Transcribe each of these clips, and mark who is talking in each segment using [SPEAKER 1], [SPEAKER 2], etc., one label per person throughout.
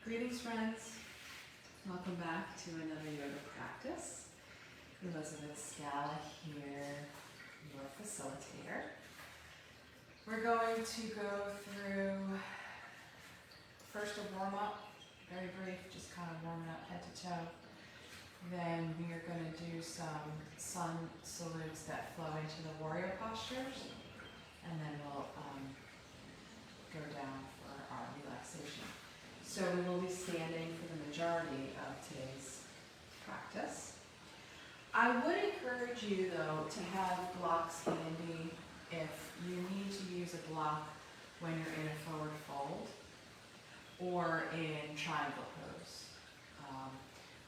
[SPEAKER 1] Greetings, friends. Welcome back to another yoga practice. Elizabeth Scala here, your facilitator. We're going to go through first a warm-up, very brief, just kind of warming up head to toe. Then we are going to do some sun salutes that flow into the warrior postures, and then we'll go down for our relaxation. So we will be standing for the majority of today's practice. I would encourage you, though, to have blocks handy if you need to use a block when you're in a forward fold or in triangle pose.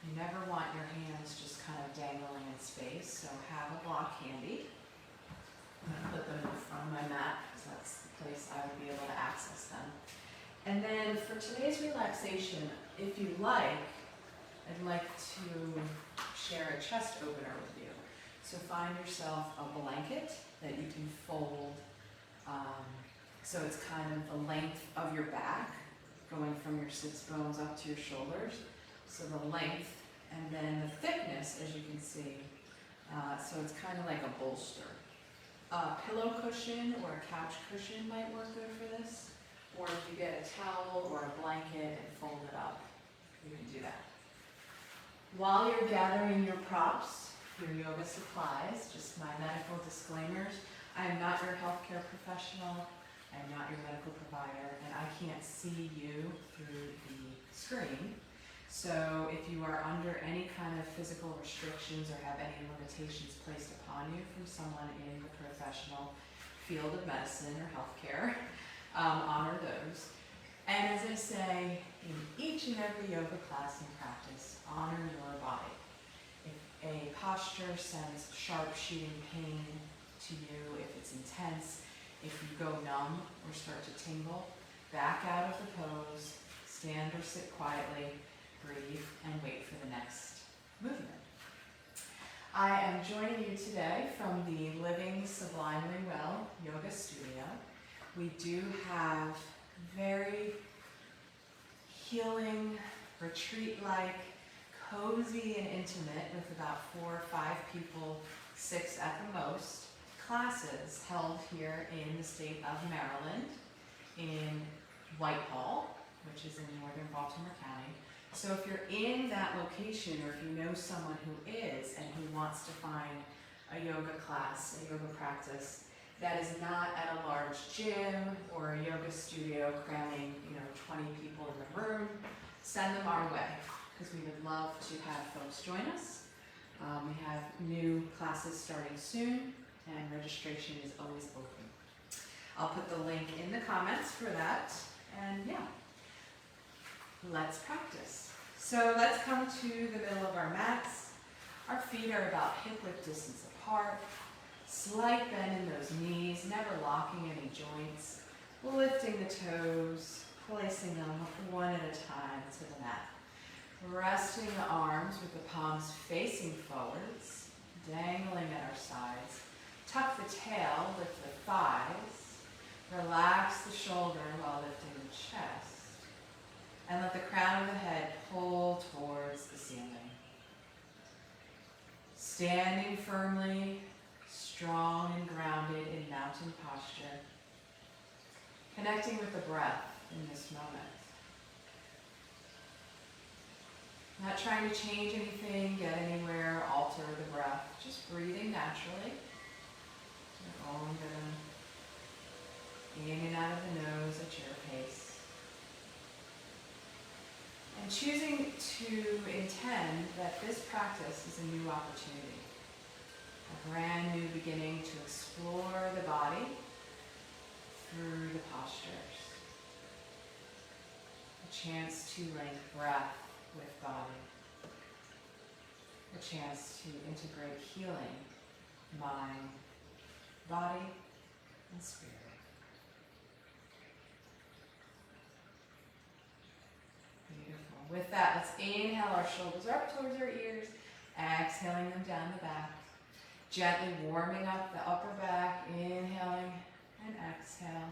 [SPEAKER 1] You never want your hands just kind of dangling in space, so have a block handy. I'm going to put them in front of my mat because that's the place I would be able to access them. And then for today's relaxation, if you like, I'd like to share a chest opener with you. So find yourself a blanket that you can fold so it's kind of the length of your back, going from your sits bones up to your shoulders. So the length and then the thickness, as you can see. So it's kind of like a bolster. A pillow cushion or a couch cushion might work good for this. Or if you get a towel or a blanket and fold it up, you can do that. While you're gathering your props, your yoga supplies, just my medical disclaimers, I am not your healthcare professional, I am not your medical provider, and I can't see you through the screen. So if you are under any kind of physical restrictions or have any limitations placed upon you from someone in the professional field of medicine or healthcare, honor those. And as I say in each and every yoga class and practice, honor your body. If a posture sends sharp shooting pain to you, if it's intense, if you go numb or start to tingle, back out of the pose, stand or sit quietly, breathe, and wait for the next movement. I am joining you today from the Living Sublimely Well Yoga Studio. We do have very healing, retreat-like, cozy and intimate, with about 4 or 5 people, 6 at the most, classes held here in the state of Maryland, in Whitehall, which is in northern Baltimore County. So if you're in that location, or if you know someone who is and who wants to find a yoga class, a yoga practice, that is not at a large gym or a yoga studio cramming, 20 people in the room, send them our way, because we would love to have folks join us. We have new classes starting soon, and registration is always open. I'll put the link in the comments for that, and yeah, let's practice. So let's come to the middle of our mats. Our feet are about hip-width distance apart. Slight bend in those knees, never locking any joints. Lifting the toes, placing them one at a time to the mat. Resting the arms with the palms facing forwards, dangling at our sides. Tuck the tail, lift the thighs. Relax the shoulder while lifting the chest. And let the crown of the head pull towards the ceiling. Standing firmly, strong and grounded in mountain posture. Connecting with the breath in this moment. Not trying to change anything, get anywhere, alter the breath. Just breathing naturally. You're all good. In and out of the nose at your pace. And choosing to intend that this practice is a new opportunity. A brand new beginning to explore the body through the postures. A chance to link breath with body. A chance to integrate healing, mind, body, and spirit. Beautiful. With that, let's inhale, our shoulders are up towards our ears, exhaling them down the back. Gently warming up the upper back, inhaling and exhale.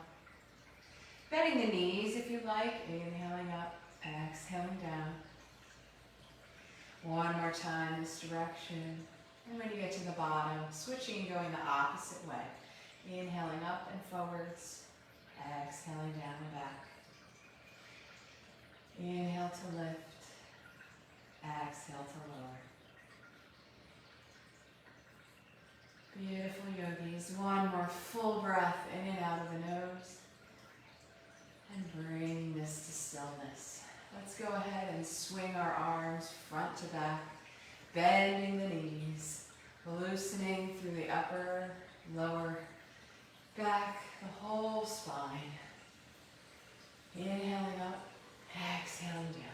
[SPEAKER 1] Bending the knees if you like, inhaling up, exhaling. exhaling down. One more time this direction. And when you get to the bottom, switching and going the opposite way. Inhaling up and forwards. Exhaling down and back. Inhale to lift. Exhale to lower. Beautiful yogis. One more full breath in and out of the nose. And bring this to stillness. Let's go ahead and swing our arms front to back, bending the knees, loosening through the upper, lower back, the whole spine. Inhaling up, exhaling down.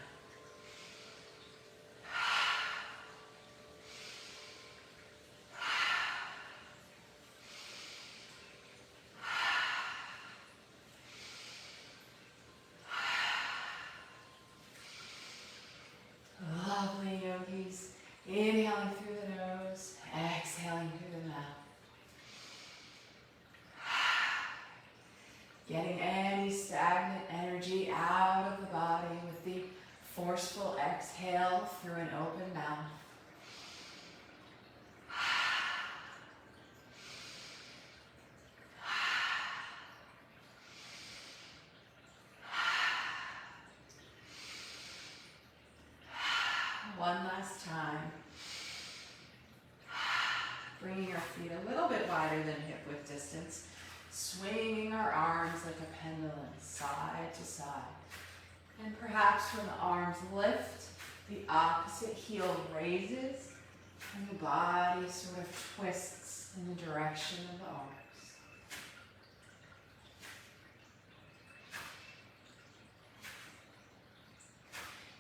[SPEAKER 1] Lovely yogis. Inhaling through the nose, exhaling through the mouth. Getting any stagnant energy out of the body with the forceful exhale through an open mouth. One last time. Bringing our feet a little bit wider than hip width distance. Swinging our arms like a pendulum, side to side. And perhaps when the arms lift, the opposite heel raises and the body sort of twists in the direction of the arms.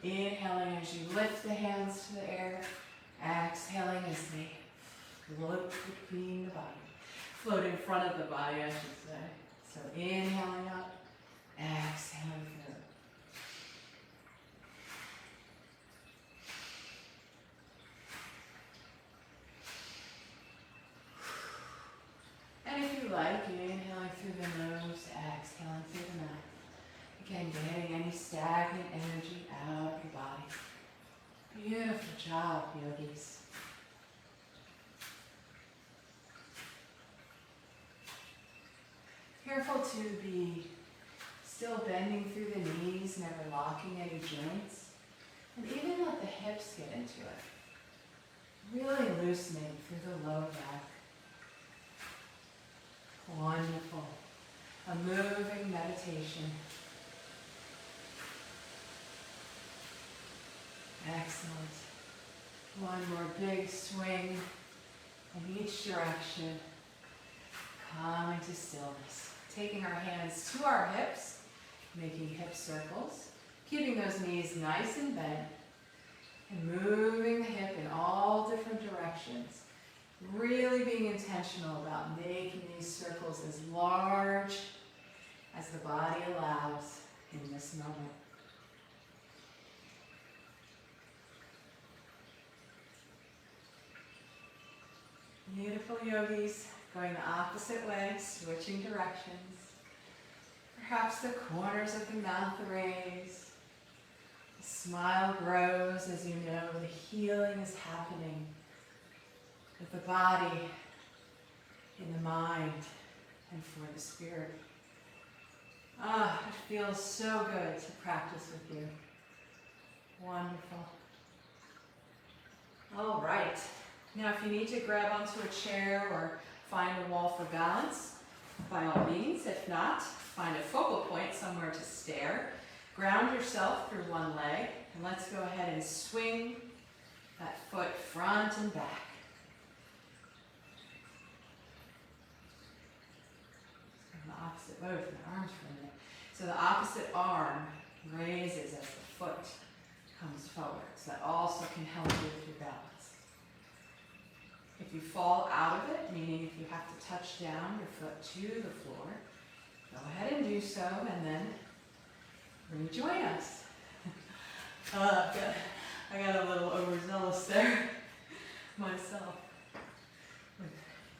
[SPEAKER 1] Inhaling as you lift the hands to the air. Exhaling as they float between the body. Float in front of the body, I should say. So inhaling up, exhaling through. And if you like, inhaling through the nose, exhaling through the mouth. Again, getting any stagnant energy out of your body. Beautiful job, yogis. Careful to be still bending through the knees, never locking any joints. And even let the hips get into it. Really loosening through the lower back. Wonderful. A moving meditation. Excellent. One more big swing in each direction. Coming to stillness. Taking our hands to our hips, making hip circles. Keeping those knees nice and bent. And moving the hip in all different directions. Really being intentional about making these circles as large as the body allows in this moment. Beautiful yogis, going the opposite way, switching directions. Perhaps the corners of the mouth raise. The smile grows as you know the healing is happening with the body, in the mind, and for the spirit. Ah, it feels so good to practice with you. Wonderful. All right. Now, if you need to grab onto a chair or find a wall for balance, by all means. If not, find a focal point somewhere to stare. Ground yourself through one leg, and let's go ahead and swing that foot front and back. And the opposite way from the arms for a minute. So the opposite arm raises as the foot comes forward. So that also can help you with your balance. If you fall out of it, meaning if you have to touch down your foot to the floor, go ahead and do so, and then rejoin us. I got a little overzealous there myself, with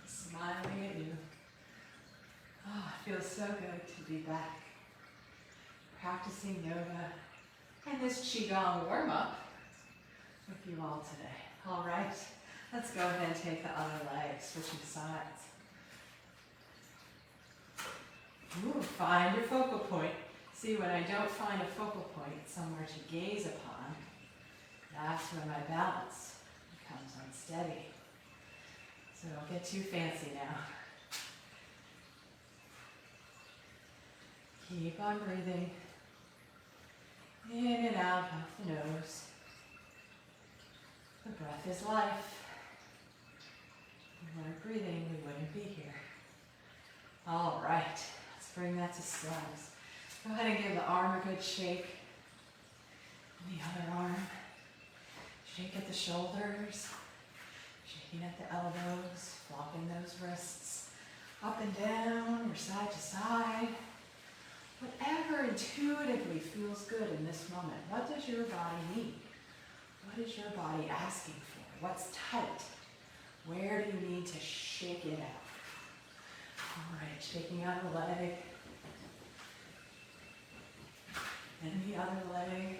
[SPEAKER 1] smiling at you. Oh, it feels so good to be back, practicing yoga and this Qigong warm-up with you all today. All right, let's go ahead and take the other leg, switching sides. Ooh, find your focal point. See, when I don't find a focal point, somewhere to gaze upon, that's when my balance becomes unsteady. So don't get too fancy now. Keep on breathing in and out of the nose. The breath is life. If we weren't breathing, we wouldn't be here. All right, let's bring that to slugs. Go ahead and give the arm a good shake. And the other arm. Shake at the shoulders. Shaking at the elbows. Flopping those wrists up and down or side to side. Whatever intuitively feels good in this moment. What does your body need? What is your body asking for? What's tight? Where do you need to shake it out? All right, shaking out the leg. And the other leg.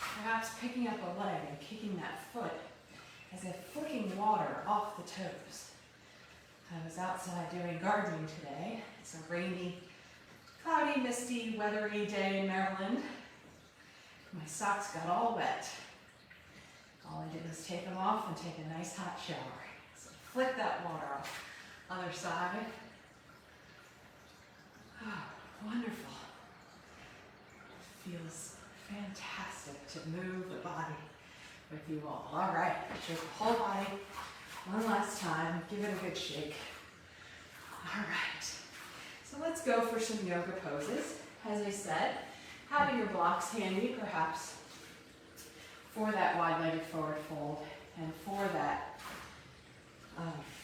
[SPEAKER 1] Perhaps picking up a leg and kicking that foot as if flicking water off the toes. I was outside doing gardening today. It's a rainy, cloudy, misty, weathery day in Maryland. My socks got all wet. All I did was take them off and take a nice hot shower. So flick that water off. Other side. Oh, wonderful. It feels fantastic to move the body with you all. All right, shake the whole body one last time. Give it a good shake. All right. So let's go for some yoga poses. As I said, having your blocks handy perhaps for that wide-legged forward fold and for that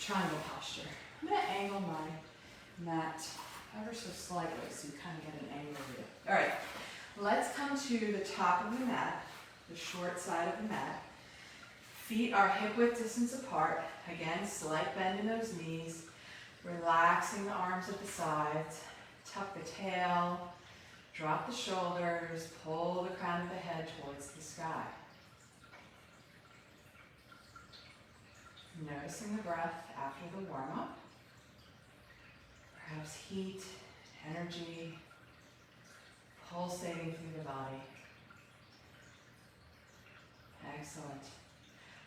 [SPEAKER 1] triangle posture. I'm going to angle my mat ever so slightly so you kind of get an angle view. All right, let's come to the top of the mat, the short side of the mat. Feet are hip-width distance apart. Again, slight bend in those knees. Relaxing the arms at the sides. Tuck the tail. Drop the shoulders. Pull the crown of the head towards the sky. Noticing the breath after the warm-up. Perhaps heat, energy, pulsating through the body. Excellent.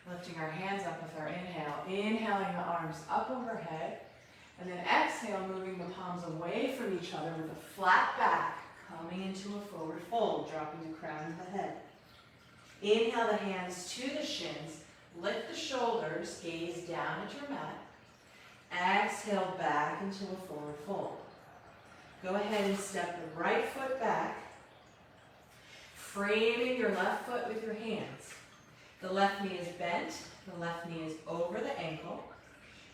[SPEAKER 1] Lifting our hands up with our inhale. Inhaling the arms up overhead. And then exhale, moving the palms away from each other with a flat back. Coming into a forward fold, dropping the crown of the head. Inhale the hands to the shins. Lift the shoulders, gaze down at your mat. Exhale back into a forward fold. Go ahead and step the right foot back, framing your left foot with your hands. The left knee is bent, the left knee is over the ankle,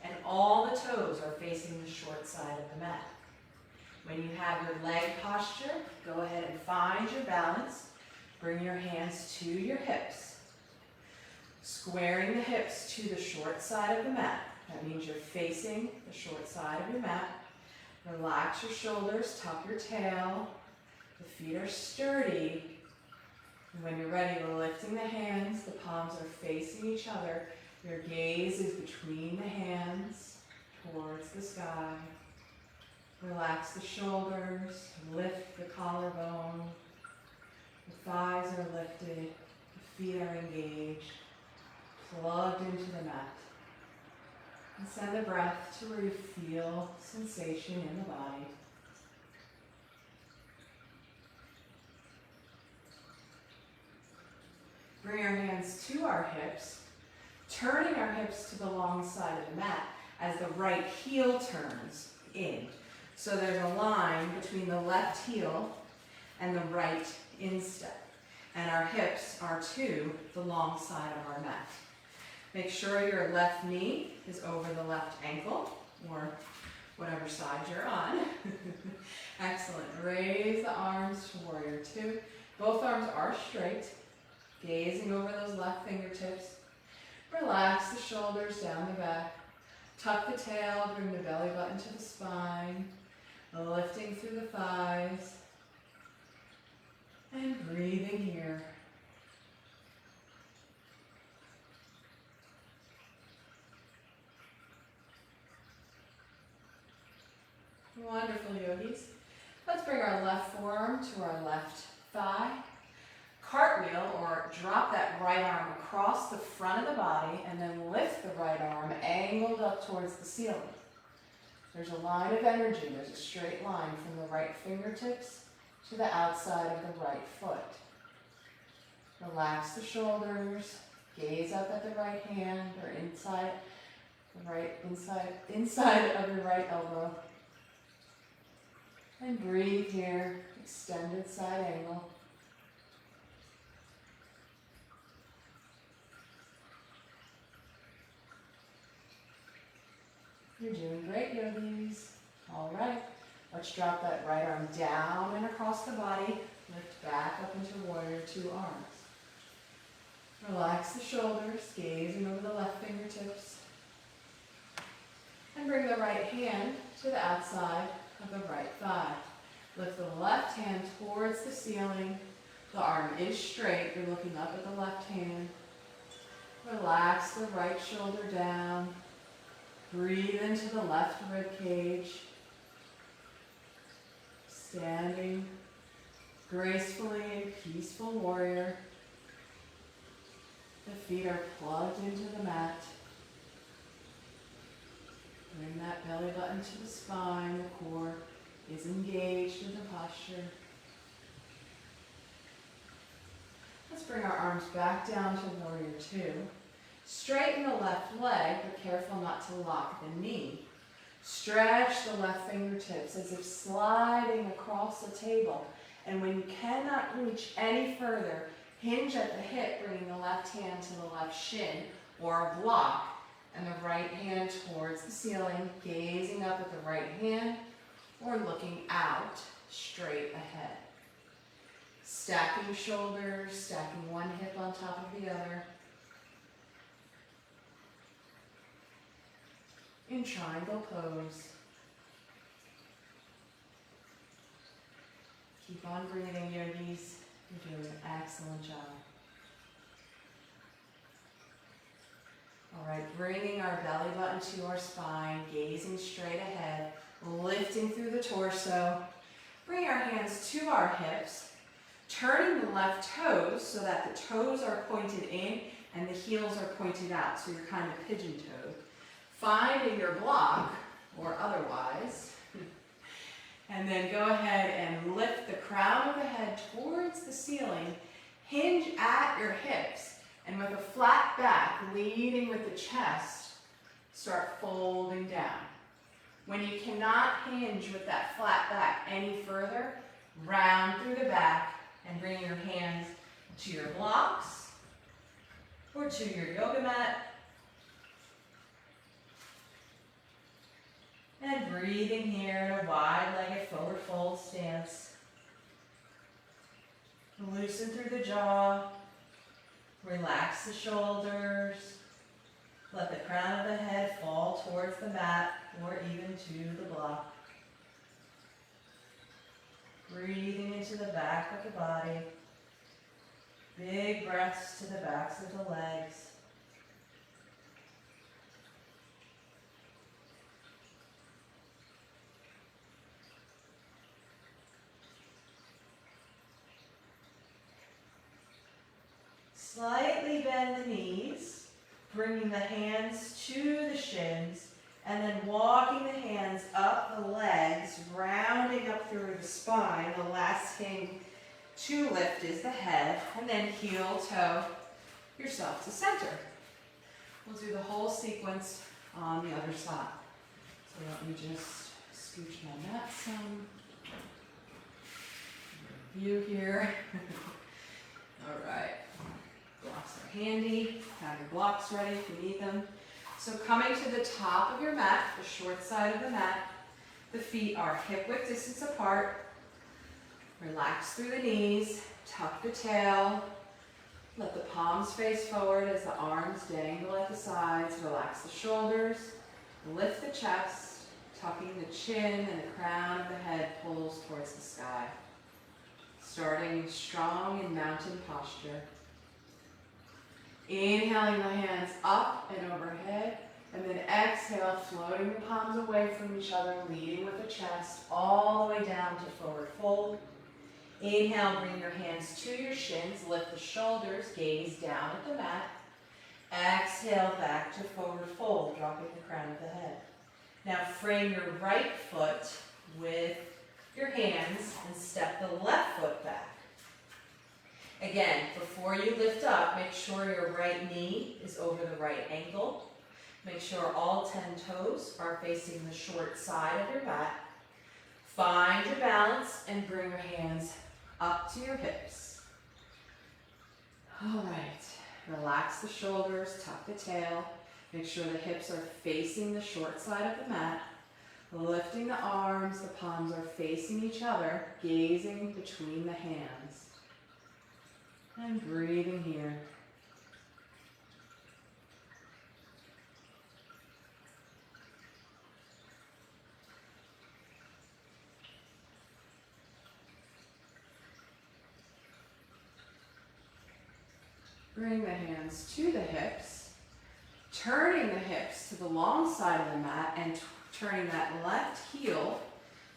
[SPEAKER 1] and all the toes are facing the short side of the mat. When you have your leg posture, go ahead and find your balance. Bring your hands to your hips. Squaring the hips to the short side of the mat. That means you're facing the short side of your mat. Relax your shoulders, tuck your tail. The feet are sturdy. And when you're ready, we're lifting the hands. The palms are facing each other. Your gaze is between the hands towards the sky. Relax the shoulders. Lift the collarbone. The thighs are lifted. The feet are engaged. Plugged into the mat. And send the breath to where you feel sensation in the body. Bring our hands to our hips, turning our hips to the long side of the mat as the right heel turns in. So there's a line between the left heel and the right instep. And our hips are to the long side of our mat. Make sure your left knee is over the left ankle, or whatever side you're on. Excellent. Raise the arms to warrior two. Both arms are straight, gazing over those left fingertips. Relax the shoulders down the back. Tuck the tail, bring the belly button to the spine. Lifting through the thighs. And breathing breathing here. Wonderful, yogis. Let's bring our left forearm to our left thigh. Cartwheel, or drop that right arm across the front of the body and then lift the right arm angled up towards the ceiling. There's a line of energy. There's a straight line from the right fingertips to the outside of the right foot. Relax the shoulders. Gaze up at the right hand or inside of your right elbow. And breathe here. Extended side angle. You're doing great, yogis. All right, let's drop that right arm down and across the body. Lift back up into warrior two arms. Relax the shoulders, gazing over the left fingertips. And bring the right hand to the outside of the right thigh. Lift the left hand towards the ceiling. The arm is straight. You're looking up at the left hand. Relax the right shoulder down. Breathe into the left rib cage. Standing gracefully in peaceful warrior. The feet are plugged into the mat. Bring that belly button to the spine. The core is engaged in the posture. Let's bring our arms back down to warrior two. Straighten the left leg, but careful not to lock the knee. Stretch the left fingertips as if sliding across the table. And when you cannot reach any further, hinge at the hip, bringing the left hand to the left shin or a block, and the right hand towards the ceiling, gazing up at the right hand or looking out straight ahead. Stacking shoulders, stacking one hip on top of the other. In triangle pose. Keep on breathing, yogis. You're doing an excellent job. All right, bringing our belly button to our spine, gazing straight ahead, lifting through the torso. Bring our hands to our hips, turning the left toes so that the toes are pointed in and the heels are pointed out, so you're kind of pigeon-toed. Finding your block, or otherwise, and then go ahead and lift the crown of the head towards the ceiling, hinge at your hips, and with a flat back, leading with the chest, start folding down. When you cannot hinge with that flat back any further, round through the back and bring your hands to your blocks or to your yoga mat. And breathing here in a wide-legged forward fold stance. Loosen through the jaw. Relax the shoulders. Let the crown of the head fall towards the mat or even to the block. Breathing into the back of the body. Big breaths to the backs of the legs. Slightly bend the knees, bringing the hands to the shins, and then walking the hands up the legs, rounding up through the spine. The last thing to lift is the head, and then heel toe yourself to center. We'll do the whole sequence on the other side. So let me just scooch my mat some. View here. All right. Blocks are handy. Have your blocks ready if you need them. So coming to the top of your mat, the short side of the mat, the feet are hip width distance apart. Relax through the knees, tuck the tail. Let the palms face forward as the arms dangle at the sides. Relax the shoulders, lift the chest, tucking the chin and the crown of the head pulls towards the sky. Starting strong in mountain posture. Inhaling the hands up and overhead, and then exhale, floating the palms away from each other, leading with the chest all the way down to forward fold. Inhale, bring your hands to your shins, lift the shoulders, gaze down at the mat. Exhale, back to forward fold, dropping the crown of the head. Now frame your right foot with your hands and step the left foot back. Again, before you lift up, make sure your right knee is over the right ankle. Make sure all 10 toes are facing the short side of your mat. Find your balance and bring your hands up to your hips. All right, relax the shoulders, tuck the tail. Make sure the hips are facing the short side of the mat. Lifting the arms, the palms are facing each other, gazing between the hands. And breathing here. Bring the hands to the hips, turning the hips to the long side of the mat and turning that left heel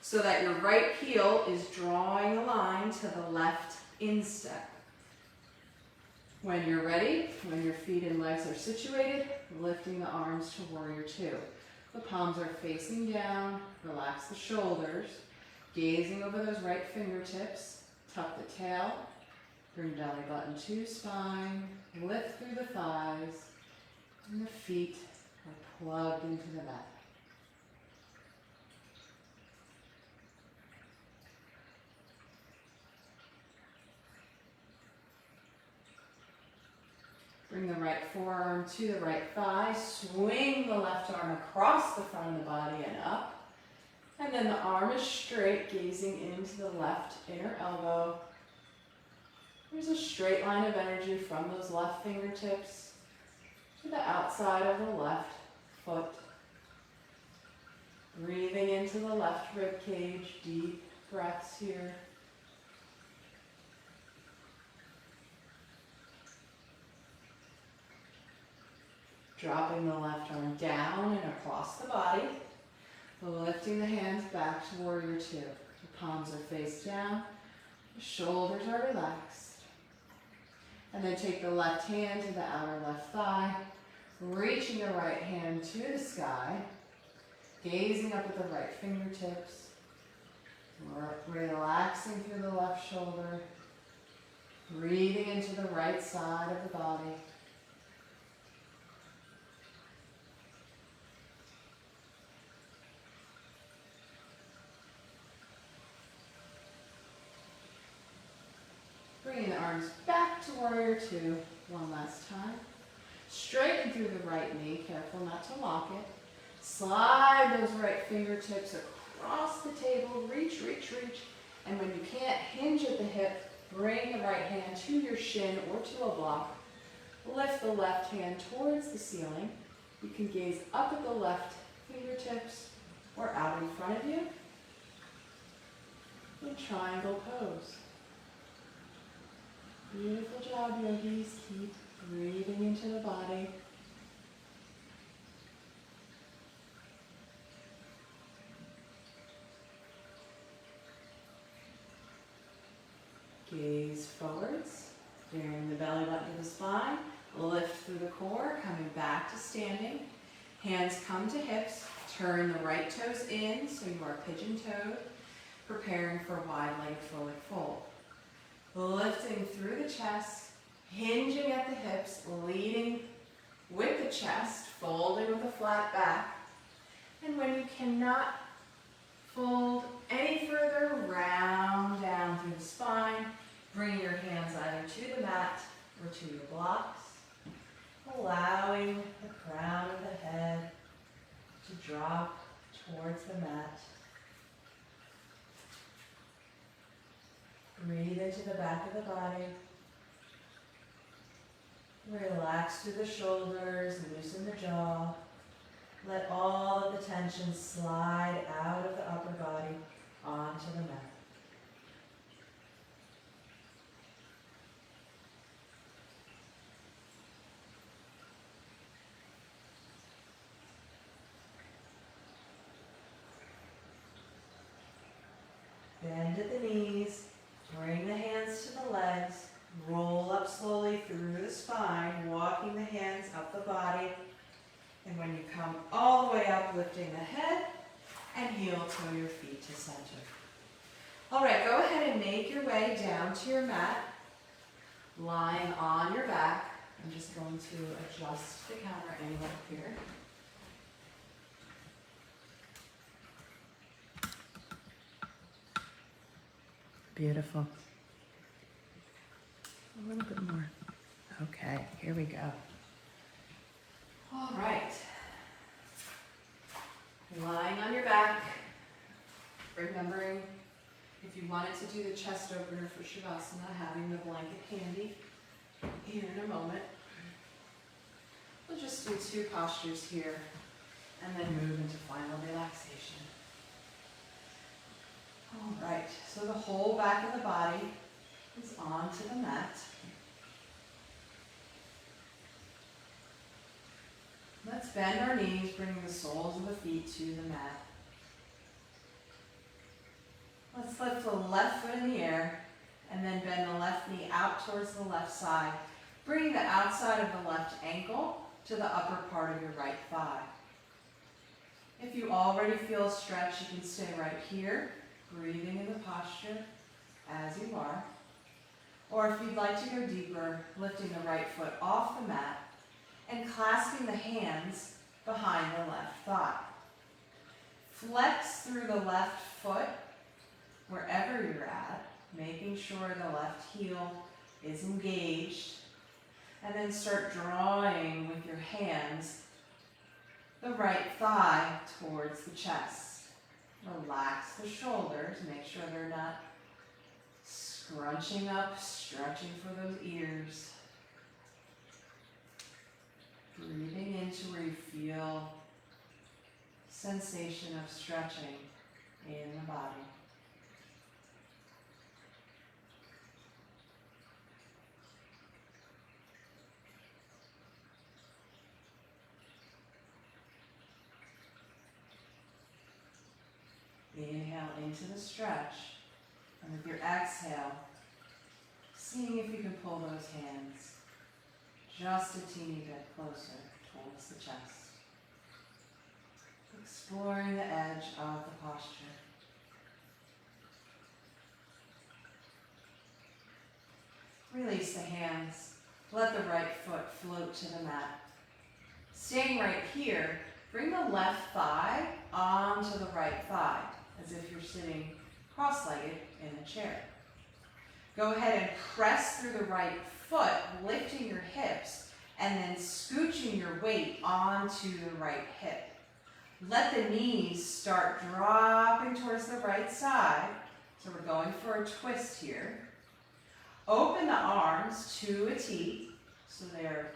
[SPEAKER 1] so that your right heel is drawing a line to the left instep. When you're ready, when your feet and legs are situated, lifting the arms to warrior two. The palms are facing down, relax the shoulders, gazing over those right fingertips, tuck the tail, bring belly button to spine, lift through the thighs, and the feet are plugged into the mat. Bring the right forearm to the right thigh, swing the left arm across the front of the body and up. And then the arm is straight, gazing into the left inner elbow. There's a straight line of energy from those left fingertips to the outside of the left foot. Breathing into the left rib cage, deep breaths here. Dropping the left arm down and across the body. Lifting the hands back to warrior two. The palms are face down. The shoulders are relaxed. And then take the left hand to the outer left thigh. Reaching the right hand to the sky. Gazing up at the right fingertips. Relaxing through the left shoulder. Breathing into the right side of the body. Bringing the arms back to warrior two one last time. Straighten through the right knee, careful not to lock it. Slide those right fingertips across the table, reach, reach, reach. And when you can't hinge at the hip, bring the right hand to your shin or to a block. Lift the left hand towards the ceiling. You can gaze up at the left fingertips or out in front of you in triangle pose. Beautiful job, yogis. Keep breathing into the body. Gaze forwards, bearing the belly button to the spine. Lift through the core, coming back to standing. Hands come to hips. Turn the right toes in so you are pigeon-toed, preparing for wide-legged forward fold. Lifting through the chest, hinging at the hips, leading with the chest, folding with a flat back. And when you cannot fold any further, round down through the spine. Bring your hands either to the mat or to your blocks, allowing the crown of the head to drop towards the mat. Breathe into the back of the body. Relax through the shoulders, loosen the jaw. Let all of the tension slide out of the upper body onto the mat. Roll up slowly through the spine, walking the hands up the body. And when you come all the way up, lifting the head and heel toe your feet to center. All right, go ahead and make your way down to your mat, lying on your back. I'm just going to adjust the camera angle here. Beautiful. A little bit more. Okay, here we go. All right. Lying on your back, remembering if you wanted to do the chest opener for Shavasana, having the blanket handy here in a moment. We'll just do 2 postures here and then move into final relaxation. All right, so the whole back of the body is onto the mat. Let's bend our knees, bringing the soles of the feet to the mat. Let's lift the left foot in the air and then bend the left knee out towards the left side, bringing the outside of the left ankle to the upper part of your right thigh. If you already feel a stretch, you can stay right here, breathing in the posture as you are. Or if you'd like to go deeper, lifting the right foot off the mat and clasping the hands behind the left thigh. Flex through the left foot wherever you're at, making sure the left heel is engaged, and then start drawing with your hands the right thigh towards the chest. Relax the shoulders, make sure they're not scrunching up, stretching for those ears. Breathing into where you feel sensation of stretching in the body. Inhale into the stretch, and with your exhale, seeing if you can pull those hands just a teeny bit closer towards the chest. Exploring the edge of the posture. Release the hands. Let the right foot float to the mat. Staying right here, bring the left thigh onto the right thigh, as if you're sitting cross-legged in a chair. Go ahead and press through the right foot, lifting your hips, and then scooching your weight onto the right hip. Let the knees start dropping towards the right side. So we're going for a twist here. Open the arms to a T, so they're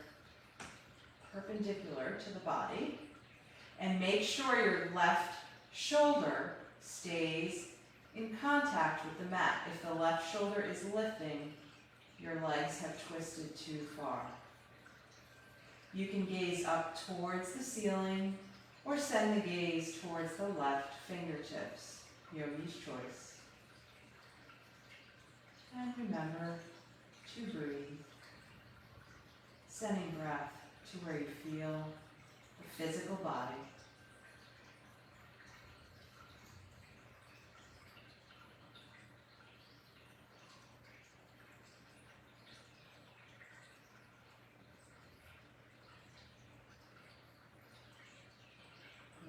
[SPEAKER 1] perpendicular to the body. And make sure your left shoulder stays in contact with the mat. If the left shoulder is lifting, your legs have twisted too far. You can gaze up towards the ceiling or send the gaze towards the left fingertips. Yogi's choice. And remember to breathe, sending breath to where you feel the physical body.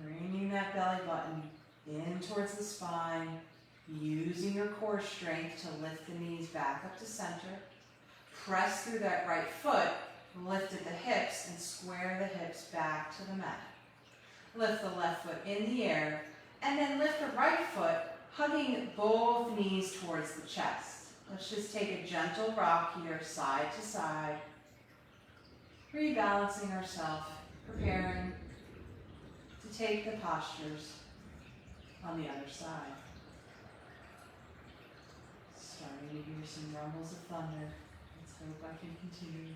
[SPEAKER 1] Bringing that belly button in towards the spine, using your core strength to lift the knees back up to center. Press through that right foot, lift at the hips, and square the hips back to the mat. Lift the left foot in the air, and then lift the right foot, hugging both knees towards the chest. Let's just take a gentle rock here, side to side, rebalancing ourselves, preparing to take the postures on the other side. Starting to hear some rumbles of thunder. Let's hope I can continue.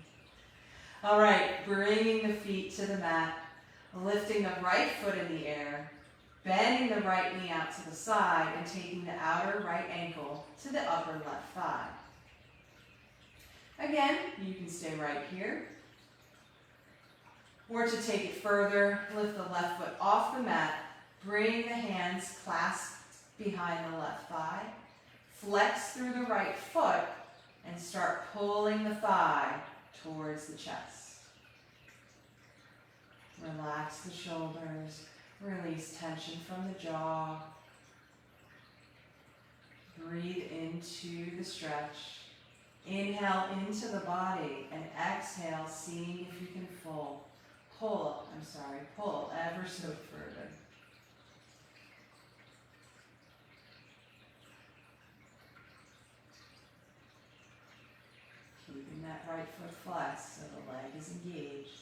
[SPEAKER 1] All right, bringing the feet to the mat, lifting the right foot in the air, bending the right knee out to the side, and taking the outer right ankle to the upper left thigh. Again, you can stay right here. Or to take it further, lift the left foot off the mat, bring the hands clasped behind the left thigh, flex through the right foot, and start pulling the thigh towards the chest. Relax the shoulders, release tension from the jaw. Breathe into the stretch. Inhale into the body and exhale, seeing if you can pull ever so further. Keeping that right foot flexed so the leg is engaged.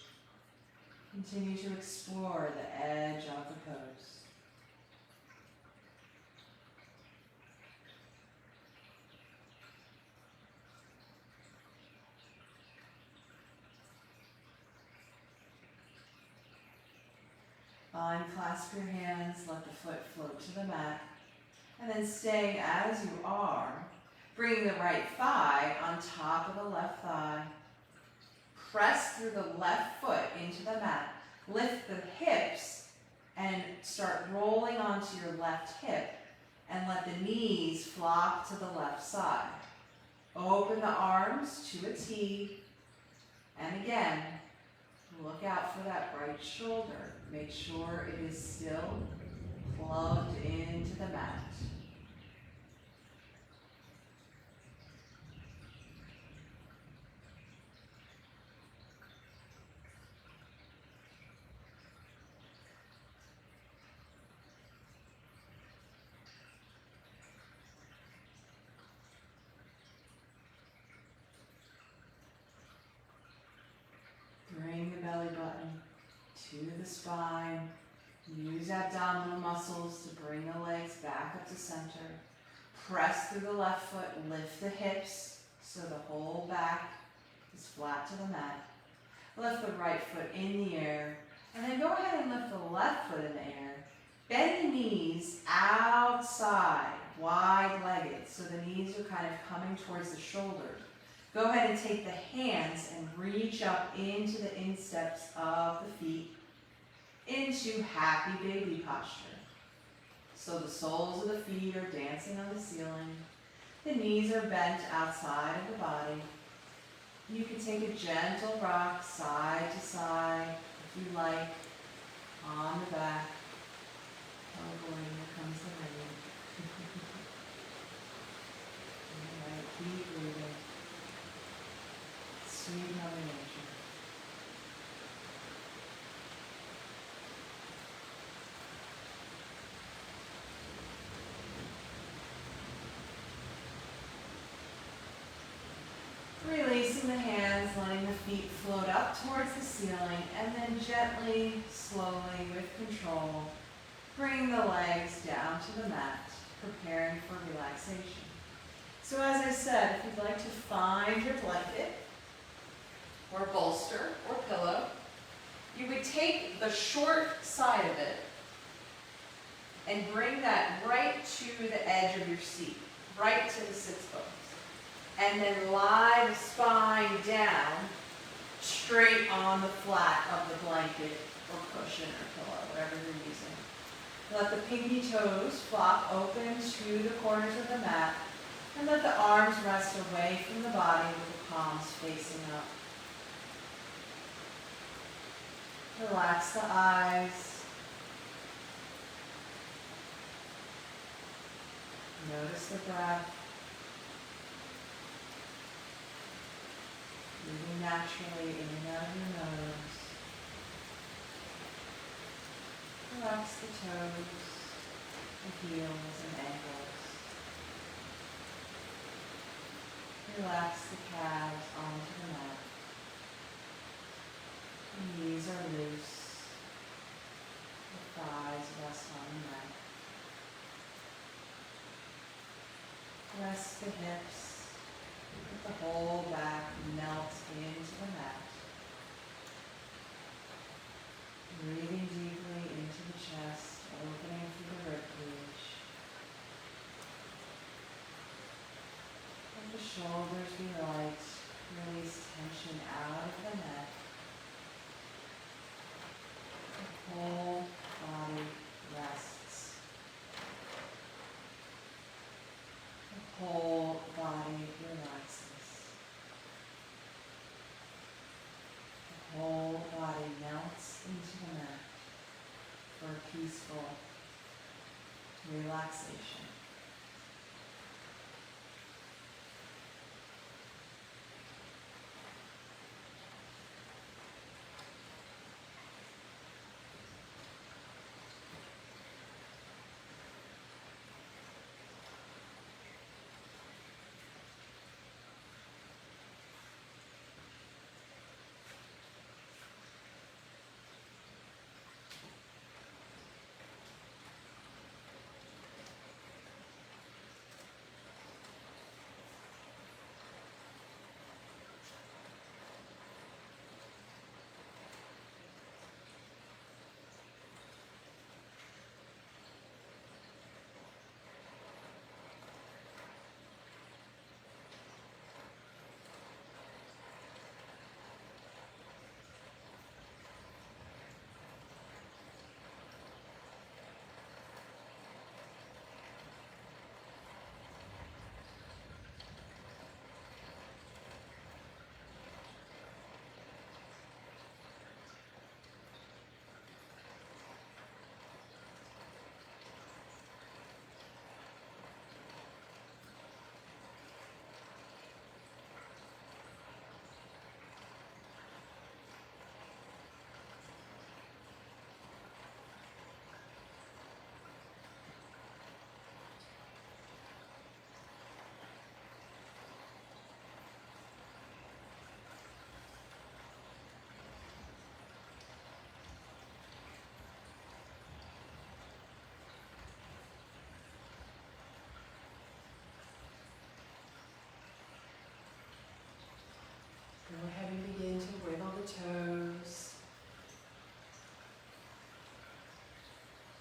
[SPEAKER 1] Continue to explore the edge of the pose. Unclasp your hands, let the foot float to the mat, and then stay as you are, bringing the right thigh on top of the left thigh. Press through the left foot into the mat. Lift the hips and start rolling onto your left hip, and let the knees flop to the left side. Open the arms to a T, and again, look out for that right shoulder. Make sure it is still plugged into the mat. Bring the belly button to the spine. Use abdominal muscles to bring the legs back up to center. Press through the left foot, lift the hips so the whole back is flat to the mat. Lift the right foot in the air, and then go ahead and lift the left foot in the air. Bend the knees outside, wide-legged, so the knees are kind of coming towards the shoulders. Go ahead and take the hands and reach up into the insteps of the feet into happy baby posture. So the soles of the feet are dancing on the ceiling. The knees are bent outside of the body. You can take a gentle rock side to side, if you like, on the back. Oh boy, here comes the rain. All right, keep breathing. Sweet Mother Nature. Releasing the hands, letting the feet float up towards the ceiling, and then gently, slowly, with control, bring the legs down to the mat, preparing for relaxation. So as I said, if you'd like to find your blanket, or bolster, or pillow, you would take the short side of it and bring that right to the edge of your seat, right to the sits bones. And then lie the spine down straight on the flat of the blanket or cushion or pillow, whatever you're using. Let the pinky toes flop open to the corners of the mat, and let the arms rest away from the body with the palms facing up. Relax the eyes. Notice the breath. Breathing naturally in and out of your nose. Relax the toes, the heels and ankles. Relax the calves onto the mat. The knees are loose. The thighs rest on the mat. Rest the hips. Let the whole back melt into the mat. Breathing deeply into the chest, opening through the ribcage. Let the shoulders be light, really tension out of the neck. The whole body rests. The whole body relaxes. The whole body melts into the mat for a peaceful relaxation. Go ahead and begin to wiggle the toes.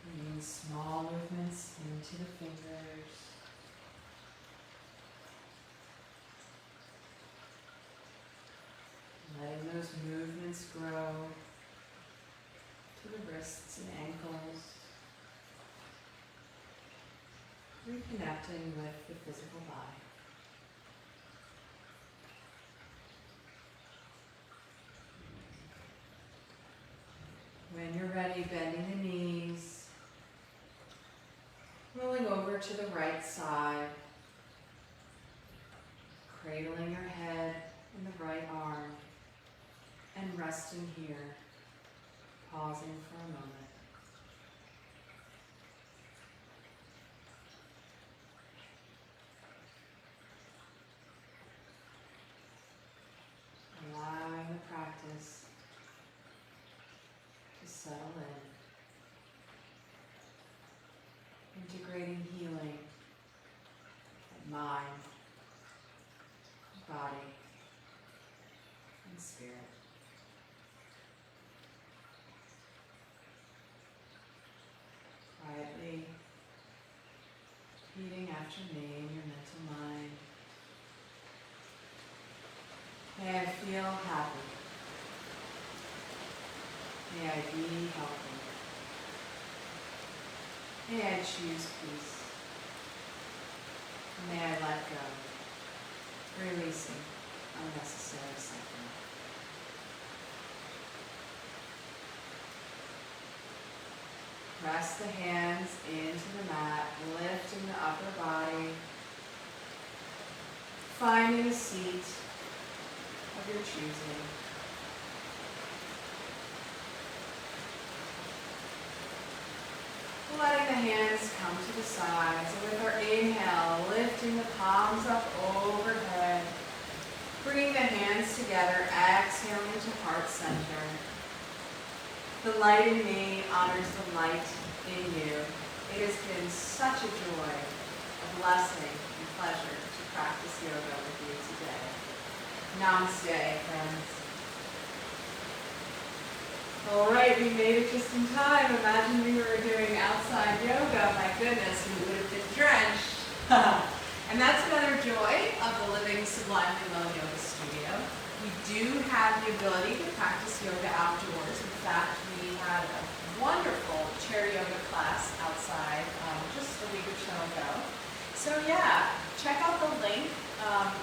[SPEAKER 1] Bringing small movements into the fingers. Letting those movements grow to the wrists and ankles. Reconnecting with the physical body. When you're ready, bending the knees, rolling over to the right side, cradling your head in the right arm, and resting here, pausing for a moment. Allowing the practice to settle in, integrating healing at mind, body, and spirit. Quietly repeating after me in your mental mind. May I feel happy. May I be healthy. May I choose peace. May I let go, releasing unnecessary suffering. Press the hands into the mat, lifting the upper body, finding a seat of your choosing. Letting the hands come to the sides, and with our inhale, lifting the palms up overhead, bringing the hands together, exhaling to heart center. The light in me honors the light in you. It has been such a joy, a blessing, and pleasure to practice yoga with you today. Namaste, friends. All right, we made it just in time. Imagine we were doing outside yoga. My goodness, we would have been drenched. And that's another joy of the Living Sublime and Well Yoga Studio. We do have the ability to practice yoga outdoors. In fact, we had a wonderful chair yoga class outside just a week or so ago. So yeah, check out the link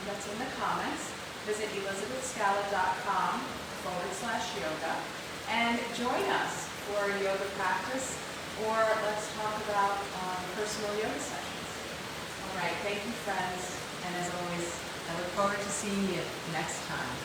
[SPEAKER 1] that's in the comments. Visit elizabethscala.com/yoga and join us for yoga practice, or let's talk about personal yoga sessions. All right, thank you friends, and as always, I look forward to seeing you next time.